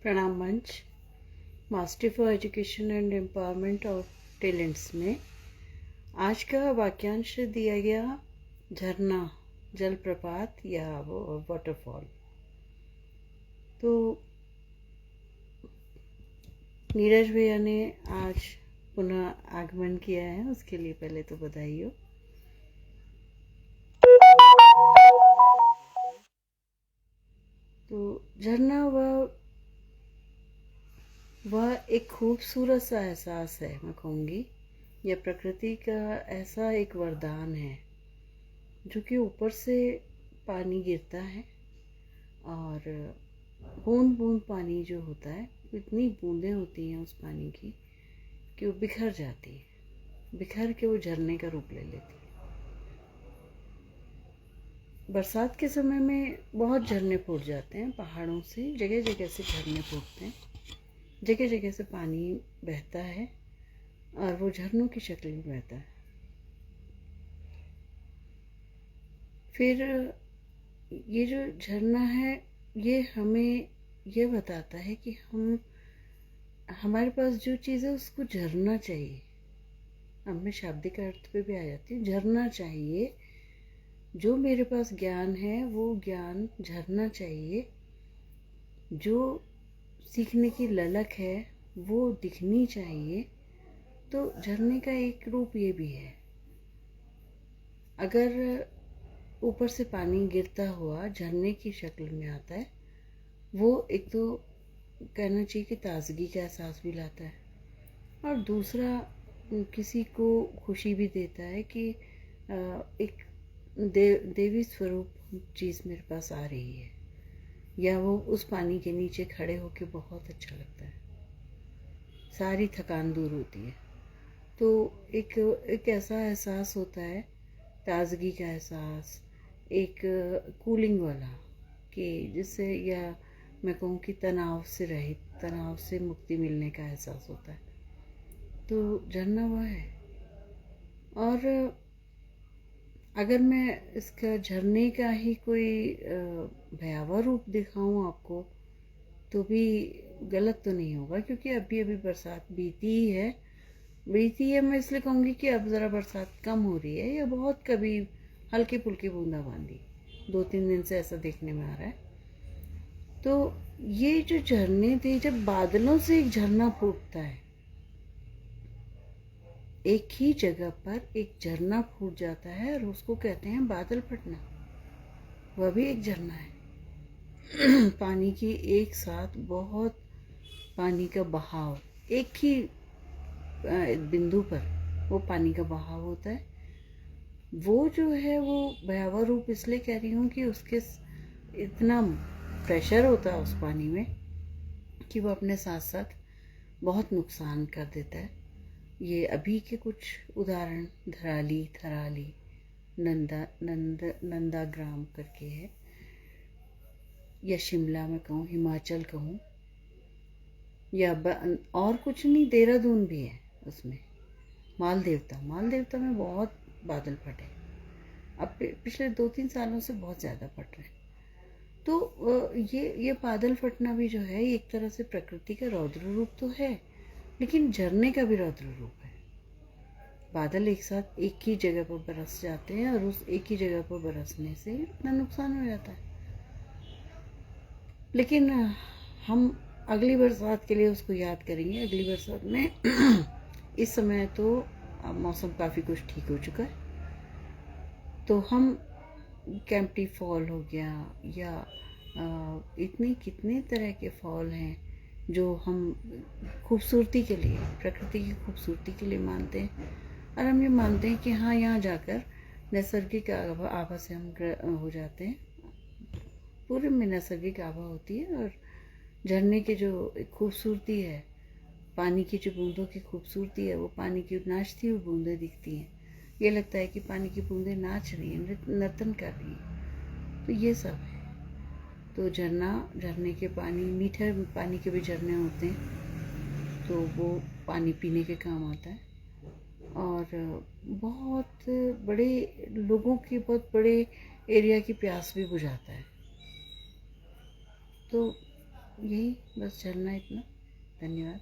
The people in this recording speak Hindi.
प्रणाम मंच master for education and empowerment of talents में आज का वाक्यांश दिया गया झरना, जलप्रपात या वाटरफॉल। तो नीरज भैया ने आज पुनः आगमन किया है, उसके लिए पहले तो बधाई हो। तो झरना वह एक खूबसूरत सा एहसास है, मैं कहूँगी यह प्रकृति का ऐसा एक वरदान है जो कि ऊपर से पानी गिरता है और बूंद बूंद पानी जो होता है, इतनी बूंदें होती हैं उस पानी की कि वो बिखर जाती है, बिखर के वो झरने का रूप ले लेती है। बरसात के समय में बहुत झरने फूट जाते हैं, पहाड़ों से जगह जगह से झरने फूटते हैं, जगह जगह से पानी बहता है और वो झरनों की शक्ल में बहता है। फिर ये जो झरना है ये हमें ये बताता है कि हमारे पास जो चीज़ है उसको झरना चाहिए। अब मैं शाब्दिक अर्थ पे भी आ जाती हूँ, झरना चाहिए। जो मेरे पास ज्ञान है वो ज्ञान झरना चाहिए। जो सीखने की ललक है वो दिखनी चाहिए। तो झरने का एक रूप ये भी है। अगर ऊपर से पानी गिरता हुआ झरने की शक्ल में आता है, वो एक तो कहना चाहिए कि ताजगी का एहसास भी लाता है और दूसरा किसी को खुशी भी देता है कि एक देवी स्वरूप चीज़ मेरे पास आ रही है, या वो उस पानी के नीचे खड़े होके बहुत अच्छा लगता है, सारी थकान दूर होती है। तो एक ऐसा एहसास होता है, ताजगी का एहसास, एक कूलिंग वाला, कि जिससे या मैं कहूँ कि तनाव से रहित, तनाव से मुक्ति मिलने का एहसास होता है। तो झरना वह है। और अगर मैं इसका झरने का ही कोई भयावह रूप दिखाऊं आपको तो भी गलत तो नहीं होगा, क्योंकि अभी अभी बरसात बीती है। मैं इसलिए कहूँगी कि अब ज़रा बरसात कम हो रही है, या बहुत कभी हल्के फुल्के बूंदाबांदी 2-3 दिन से ऐसा देखने में आ रहा है। तो ये जो झरने थे, जब बादलों से एक झरना फूटता है, एक ही जगह पर एक झरना फूट जाता है और उसको कहते हैं बादल फटना। वह भी एक झरना है। पानी की एक साथ बहुत पानी का बहाव, एक ही बिंदु पर वो पानी का बहाव होता है। वो जो है वो भयावह रूप इसलिए कह रही हूँ कि उसके इतना प्रेशर होता है उस पानी में कि वो अपने साथ साथ बहुत नुकसान कर देता है। ये अभी के कुछ उदाहरण थराली नंदाग्राम करके है, या शिमला में कहूँ, हिमाचल कहूँ, या और कुछ नहीं, देहरादून भी है उसमें। माल देवता में बहुत बादल फटे, अब पिछले 2-3 सालों से बहुत ज़्यादा फट रहे हैं। तो ये बादल फटना भी जो है एक तरह से प्रकृति का रौद्र रूप तो है, लेकिन झरने का भी रौद्र रूप है। बादल एक साथ एक ही जगह पर बरस जाते हैं और उस एक ही जगह पर बरसने से इतना नुकसान हो जाता है। लेकिन हम अगली बरसात के लिए उसको याद करेंगे। अगली बरसात में इस समय तो मौसम काफ़ी कुछ ठीक हो चुका है, तो हम कैंपटी फॉल हो गया, या इतने कितने तरह के फॉल हैं जो हम खूबसूरती के लिए, प्रकृति की खूबसूरती के लिए मानते हैं। और हम ये मानते हैं कि हाँ, यहाँ जाकर नैसर्गिक आभा से हम हो जाते हैं। पूरे में नैसर्गिक आभा होती है और झरने की जो खूबसूरती है, पानी की जो बूंदों की खूबसूरती है, वो पानी की नाचती हुई बूंदें दिखती हैं। ये लगता है कि पानी की बूंदें नाच रही हैं, नर्तन कर रही हैं। तो ये सब है। तो झरने के पानी, मीठे पानी के भी झरने होते हैं, तो वो पानी पीने के काम आता है और बहुत बड़े लोगों की बहुत बड़े एरिया की प्यास भी बुझाता है। तो यही बस, झरना इतना। धन्यवाद।